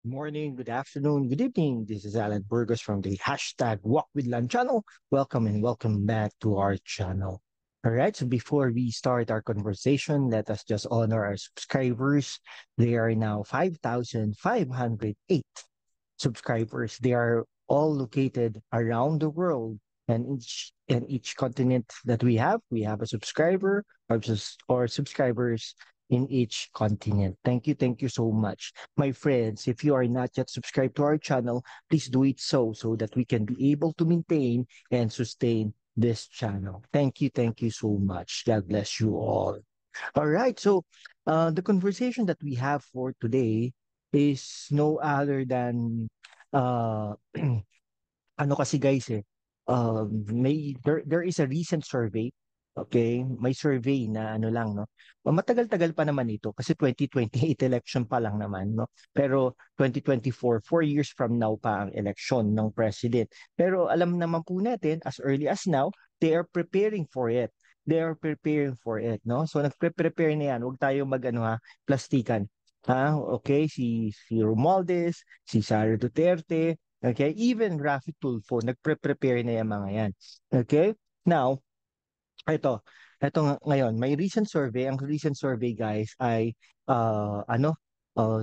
Morning, good afternoon, good evening. This is Alan Burgos from the hashtag Walk with Lan channel. Welcome and welcome back to our channel. All right, so before we start our conversation, let us just honor our subscribers. They are now 5,508 subscribers. They are all located around the world, and each continent that we have a subscriber or subscribers in each continent. Thank you so much. My friends, if you are not yet subscribed to our channel, please do it so that we can be able to maintain and sustain this channel. Thank you so much. God bless you all. All right, so the conversation that we have for today is no other than uh, ano kasi guys there is a recent survey, okay? May survey na ano lang, no? Matagal-tagal pa naman ito kasi 2028 election pa lang naman, no? Pero 2024, 4 years from now pa ang election ng president. Pero alam naman po natin, as early as now, they are preparing for it. They are preparing for it, no? So nagpre-prepare na yan. Huwag tayo mag-ano ha, plastikan. Ha? Okay, si Romualdez, si Sara Duterte, okay? Even Rafi Tulfo, nagpre-prepare na yung mga yan. Okay? Now, ito. Ito ngayon, may recent survey. Ang recent survey, guys, ay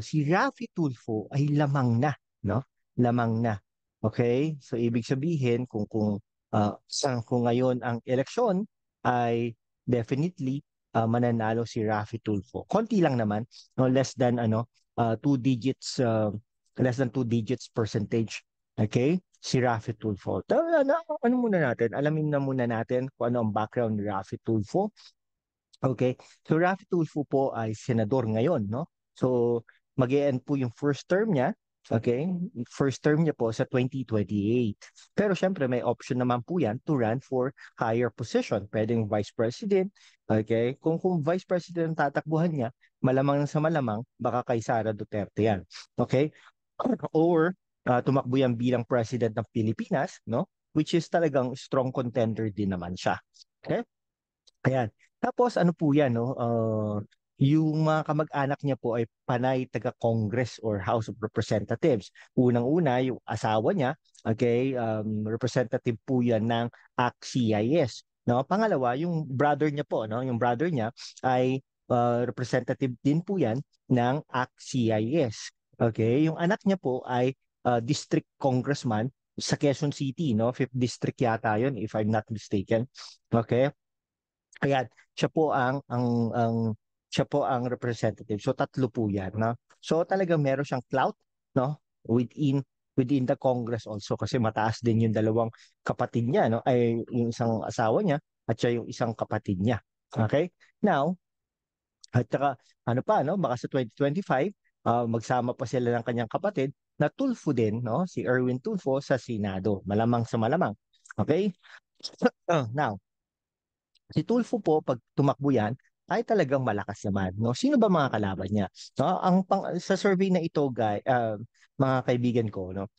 si Rafi Tulfo ay lamang na, no? Lamang na. Okay? So ibig sabihin kung ngayon ang eleksyon ay definitely mananalo si Rafi Tulfo. Konti lang naman, no? Two digits less than two digits percentage. Okay? Si Rafi Tulfo. Ano muna natin? Alamin na muna natin kung ano ang background ni Rafi Tulfo. Okay. So Rafi Tulfo po ay senador ngayon, no? So mag-e-end po yung first term niya. Okay? First term niya po sa 2028. Pero syempre may option naman po yan to run for higher position. Pwedeng vice president. Okay? Kung vice president ang tatakbuhan niya, malamang sa malamang, baka kay Sara Duterte yan. Okay? Or tumakbo yan bilang president ng Pilipinas, no? Which is talagang strong contender din naman siya. Okay? Ayan. Tapos ano po yan, no? Yung mga kamag-anak niya po ay panay taga-Congress or House of Representatives. Unang-una, yung asawa niya, okay, representative po yan ng ACT-CIS. No? Pangalawa, yung brother niya po, no? Yung brother niya ay representative din po yan ng ACT-CIS. Okay? Yung anak niya po ay district congressman sa Quezon City, no? Fifth district yata yun, if I'm not mistaken. Okay? Ayan, siya po ang siya po ang representative. So tatlo po 'yan, no? So talagang meron siyang clout, no? Within the Congress also kasi mataas din yung dalawang kapatid niya, no? Ay yung isang asawa niya at siya yung isang kapatid niya. Okay? Now, at saka ano pa, no? Baka sa 2025 magsama pa sila ng kanyang kapatid na Tulfo din, no? Si Erwin Tulfo sa Senado. Malamang sa malamang. Okay? Now, si Tulfo po, pag tumakbo yan, ay talagang malakas naman. No? Sino ba mga kalaban niya? No? Sa survey na ito, mga kaibigan ko, no?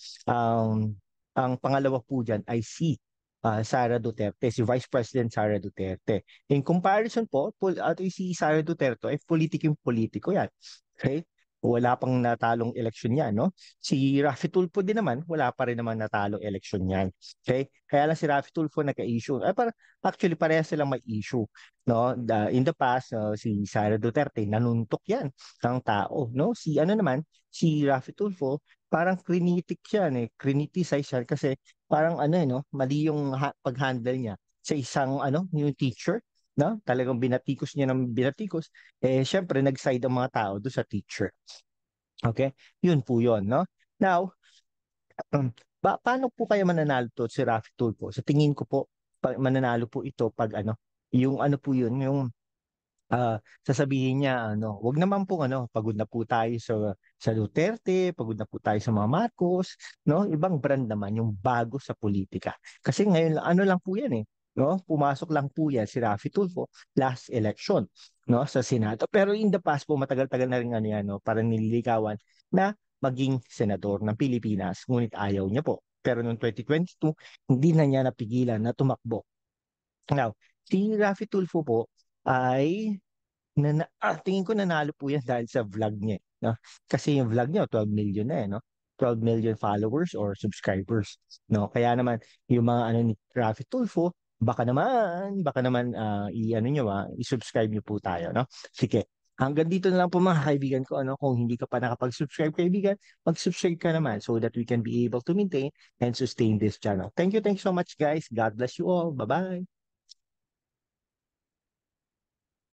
Ang pangalawa po dyan ay si Sara Duterte, si Vice President Sara Duterte. In comparison po, si Sara Duterte ay politikong politiko yan. Okay? Wala pang natalong eleksyon yan, no? Si Rafi Tulfo din naman, wala pa rin naman natalong eleksyon yan. Okay? Kaya lang si Rafi Tulfo nagka-issue. Actually, parehas silang may issue. No? In the past, si Sara Duterte, nanuntok yan ng tao. No? Si Rafi Tulfo, parang crinitic yan eh. Criticize yan kasi parang no? Mali yung pag-handle niya sa isang yung teacher. No? Talagang binatikos niya ng binatikos. Eh, syempre, nag-side ang mga tao doon sa teacher. Okay? Yun po yun, no? Now, paano po kaya mananalo to si Rafi Tulfo? Sa tingin ko po, mananalo po ito pag yung ano po yun, yung sasabihin niya, wag naman po pagod na po tayo sa Duterte, pagod na po tayo sa mga Marcos, no? Ibang brand naman yung bago sa politika. Kasi ngayon lang po yan eh. No? Pumasok lang po yan si Rafi Tulfo last election, no, sa Senado. Pero in the past po matagal-tagal na rin yan, no, para nililigawan na maging senador ng Pilipinas, ngunit ayaw niya po. Pero noong 2022, hindi na niya napigilan na tumakbo. Now, si Rafi Tulfo po ay tingin ko nanalo po yan dahil sa vlog niya, no? Kasi yung vlog niya 12 million na no? 12 million followers or subscribers, no? Kaya naman yung mga ano ni Rafi Tulfo, baka naman i-ano niyo i-subscribe niyo po tayo, no? Sige. Hanggang dito na lang po mga kaibigan ko, ano, kung hindi ka pa nakapag-subscribe kaibigan, mag-subscribe ka naman so that we can be able to maintain and sustain this channel. Thank you so much guys. God bless you all. Bye-bye.